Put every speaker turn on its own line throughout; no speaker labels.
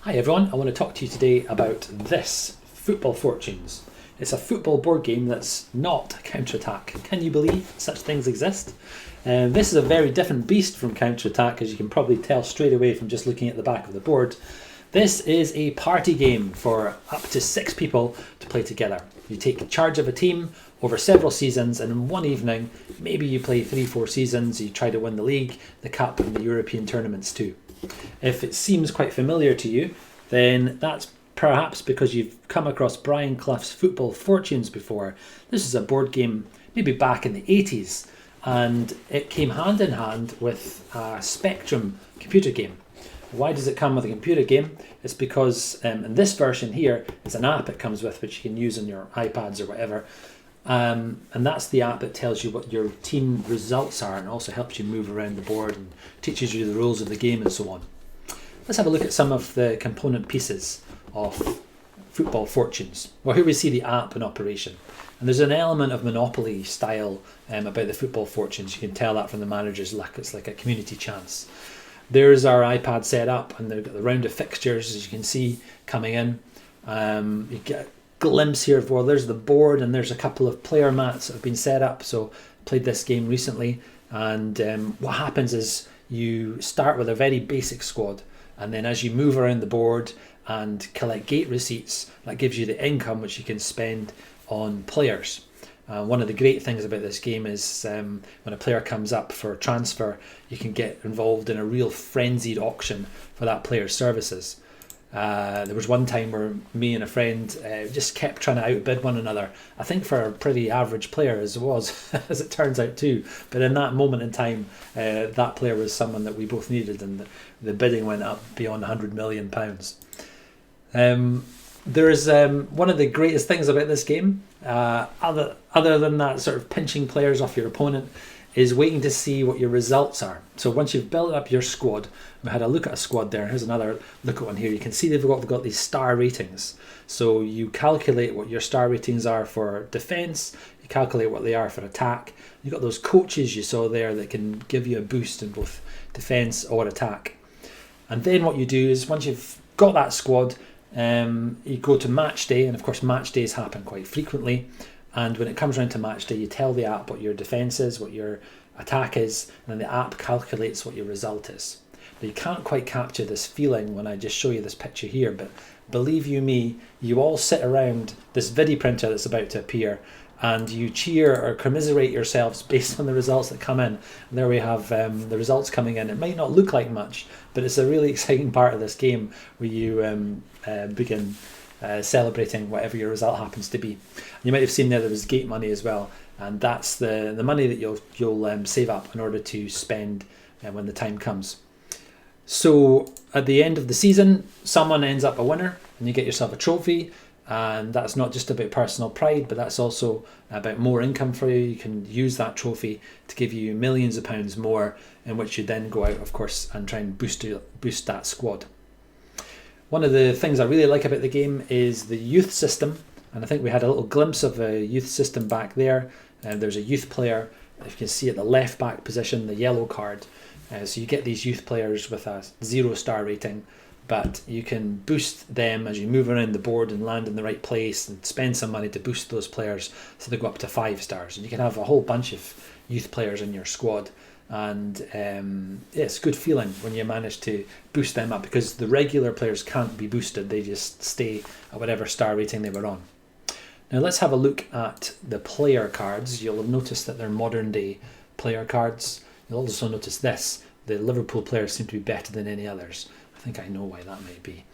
Hi everyone, I want to talk to you today about this, Football Fortunes. It's a football board game that's not Counter-Attack. Can you believe such things exist? This is a very different beast from Counter-Attack, as you can probably tell straight away from just looking at the back of the board. This is a party game for up to 6 people to play together. You take charge of a team over several seasons, and in one evening, maybe you play 3-4 seasons, you try to win the league, the cup and the European tournaments too. If it seems quite familiar to you, then that's perhaps because you've come across Brian Clough's Football Fortunes before. This is a board game maybe back in the 80s, and it came hand in hand with a Spectrum computer game. Why does it come with a computer game? It's because in this version here, it's an app it comes with, which you can use on your iPads or whatever. And that's the app that tells you what your team results are and also helps you move around the board and teaches you the rules of the game and so on. Let's have a look at some of the component pieces of Football Fortunes. Well, here we see the app in operation. And there's an element of Monopoly style about the Football Fortunes. You can tell that from the manager's luck. It's like a community chance. There's our iPad set up, and they've got the round of fixtures, as you can see, coming in. You get a glimpse here of, well, there's the board, and there's a couple of player mats that have been set up. So played this game recently, and what happens is you start with a very basic squad, and then as you move around the board and collect gate receipts, that gives you the income which you can spend on players. One of the great things about this game is when a player comes up for transfer, you can get involved in a real frenzied auction for that player's services. There was one time where me and a friend just kept trying to outbid one another. I think for a pretty average player as it was, as it turns out too. But in that moment in time, that player was someone that we both needed, and the bidding went up beyond £100 million. There is one of the greatest things about this game, other than that sort of pinching players off your opponent, is waiting to see what your results are. So once you've built up your squad, we had a look at a squad there. Here's another look at one here. You can see they've got these star ratings. So you calculate what your star ratings are for defence, you calculate what they are for attack. You've got those coaches you saw there that can give you a boost in both defence or attack. And then what you do is, once you've got that squad, you go to match day, and of course match days happen quite frequently, and when it comes around to match day, you tell the app what your defence is, what your attack is, and then the app calculates what your result is. Now, you can't quite capture this feeling when I just show you this picture here, but believe you me, you all sit around this video printer that's about to appear, and you cheer or commiserate yourselves based on the results that come in. And there we have the results coming in. It might not look like much, but it's a really exciting part of this game where you begin celebrating whatever your result happens to be. You might have seen there was gate money as well, and that's the money that you'll save up in order to spend when the time comes. So at the end of the season, someone ends up a winner, and you get yourself a trophy. And that's not just about personal pride, but that's also about more income for you. You can use that trophy to give you millions of pounds more, in which you then go out, of course, and try and boost that squad. One of the things I really like about the game is the youth system, and I think we had a little glimpse of a youth system back there. There's a youth player, if you can see at the left back position, the yellow card. So you get these youth players with a 0-star rating, but you can boost them as you move around the board and land in the right place and spend some money to boost those players so they go up to 5 stars. And you can have a whole bunch of youth players in your squad. And it's a good feeling when you manage to boost them up, because the regular players can't be boosted. They just stay at whatever star rating they were on. Now let's have a look at the player cards. You'll have noticed that they're modern day player cards. You'll also notice this. The Liverpool players seem to be better than any others. I think I know why that may be.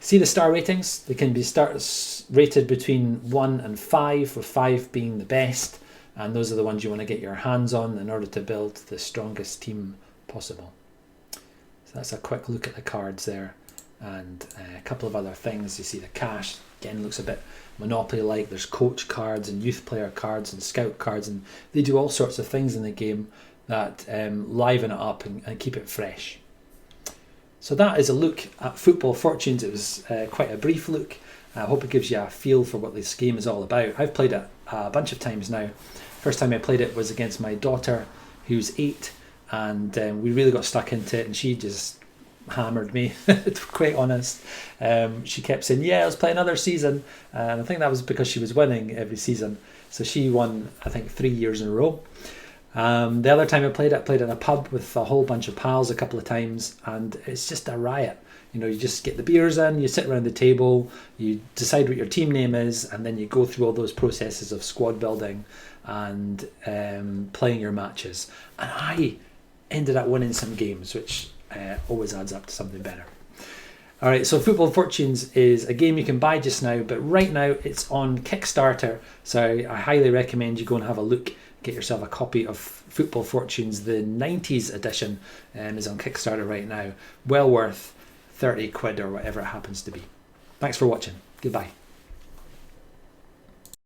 See the star ratings? They can be rated between 1 and 5, with 5 being the best, and those are the ones you want to get your hands on in order to build the strongest team possible. So that's a quick look at the cards there, and a couple of other things. You see the cash, again, looks a bit Monopoly-like. There's coach cards and youth player cards and scout cards, and they do all sorts of things in the game that liven it up and keep it fresh. So that is a look at Football Fortunes. It was quite a brief look. I hope it gives you a feel for what this game is all about. I've played it a bunch of times now. First time I played it was against my daughter, who's 8, and we really got stuck into it, and she just hammered me, to be quite honest. She kept saying, yeah, let's play another season. And I think that was because she was winning every season. So she won, I think, 3 years in a row. The other time I played in a pub with a whole bunch of pals a couple of times, and it's just a riot. You know, you just get the beers in, you sit around the table, you decide what your team name is, and then you go through all those processes of squad building and playing your matches. And I ended up winning some games, which always adds up to something better. All right, so Football Fortunes is a game you can buy just now, but right now it's on Kickstarter. So I highly recommend you go and have a look. Get yourself a copy of Football Fortunes. The 90s edition is on Kickstarter right now. Well worth 30 quid or whatever it happens to be. Thanks for watching. Goodbye.